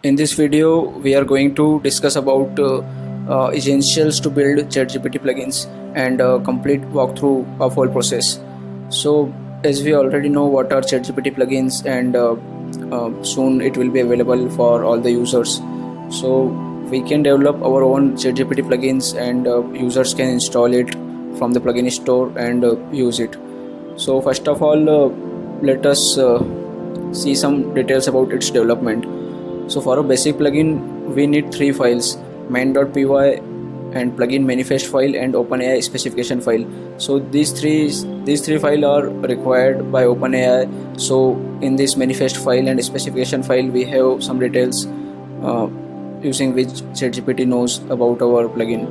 In this video, we are going to discuss about essentials to build ChatGPT plugins and complete walkthrough of whole process. So, as we already know what are ChatGPT plugins, and soon it will be available for all the users. So, we can develop our own ChatGPT plugins, and users can install it from the plugin store and use it. So, first of all, let us see some details about its development. So for a basic plugin, we need three files: main.py and plugin manifest file and OpenAI specification file. So these three files are required by OpenAI. So in this manifest file and specification file, we have some details using which ChatGPT knows about our plugin.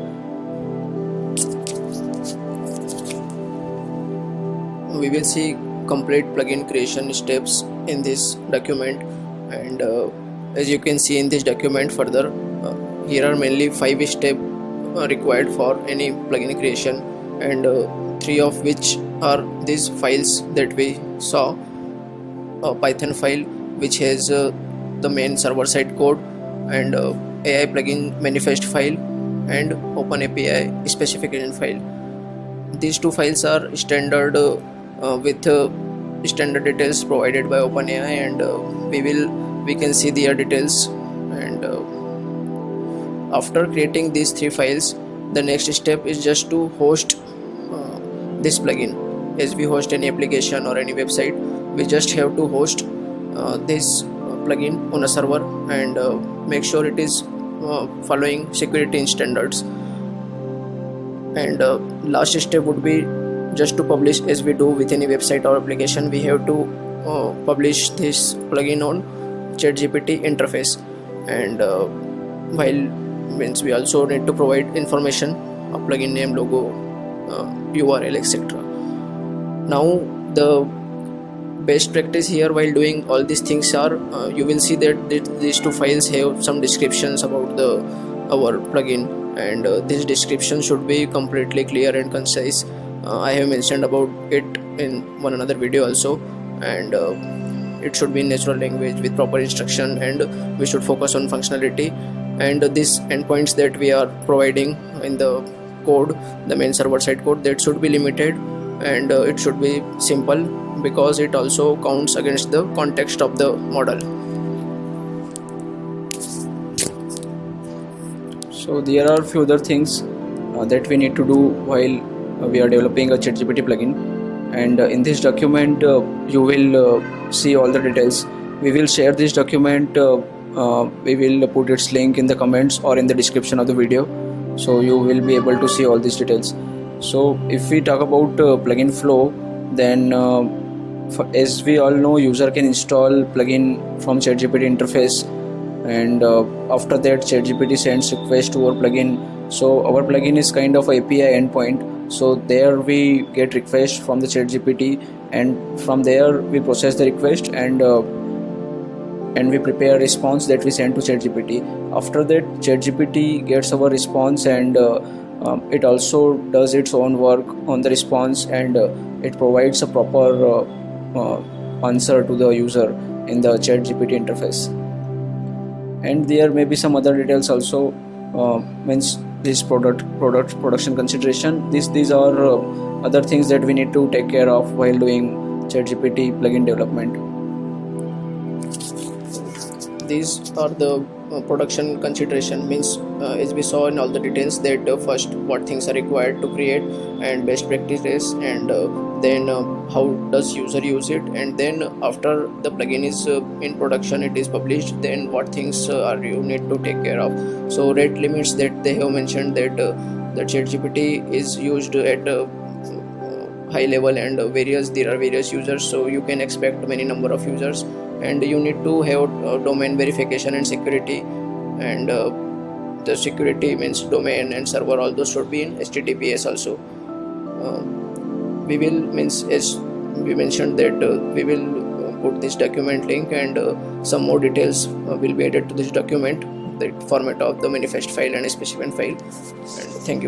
We will see complete plugin creation steps in this document, and as you can see in this document further, here are mainly 5 steps required for any plugin creation, and 3 of which are these files that we saw: a Python file which has the main server side code, and AI plugin manifest file, and OpenAPI specification file. These 2 files are standard with standard details provided by OpenAI, and we can see their details. And after creating these 3 files, the next step is just to host this plugin. As we host any application or any website, we just have to host this plugin on a server, and make sure it is following security standards. And last step would be just to publish. As we do with any website or application, we have to publish this plugin on ChatGPT interface, and while means we also need to provide information: a plugin name, logo, URL, etc. Now the best practice here while doing all these things are, you will see that these 2 files have some descriptions about our plugin, and this description should be completely clear and concise. I have mentioned about it in one another video also, and it should be in natural language with proper instruction, and we should focus on functionality. And these endpoints that we are providing in the code, the main server side code, that should be limited, and it should be simple, because it also counts against the context of the model. So there are few other things that we need to do while we are developing a ChatGPT plugin, and in this document you will see all the details. We will share this document, we will put its link in the comments or in the description of the video, so you will be able to see all these details. So if we talk about plugin flow, then as we all know, user can install plugin from ChatGPT interface, and after that ChatGPT sends request to our plugin. So our plugin is kind of a API endpoint, so there we get request from the ChatGPT, and from there we process the request, and we prepare a response that we send to ChatGPT. After that, ChatGPT gets our response, and it also does its own work on the response, and it provides a proper answer to the user in the ChatGPT interface. And there may be some other details also, means this production consideration. These are other things that we need to take care of while doing ChatGPT plugin development. These are the production consideration, means as we saw in all the details, that first what things are required to create, and best practices, and then how does user use it, and then after the plugin is in production, it is published, then what things are you need to take care of. So rate limits that they have mentioned, that the ChatGPT is used at high level, and there are various users, so you can expect many number of users, and you need to have domain verification and security, and the security means domain and server, all those should be in HTTPS also. We will, means as we mentioned, that we will put this document link, and some more details will be added to this document, the format of the manifest file and specification file. And thank you for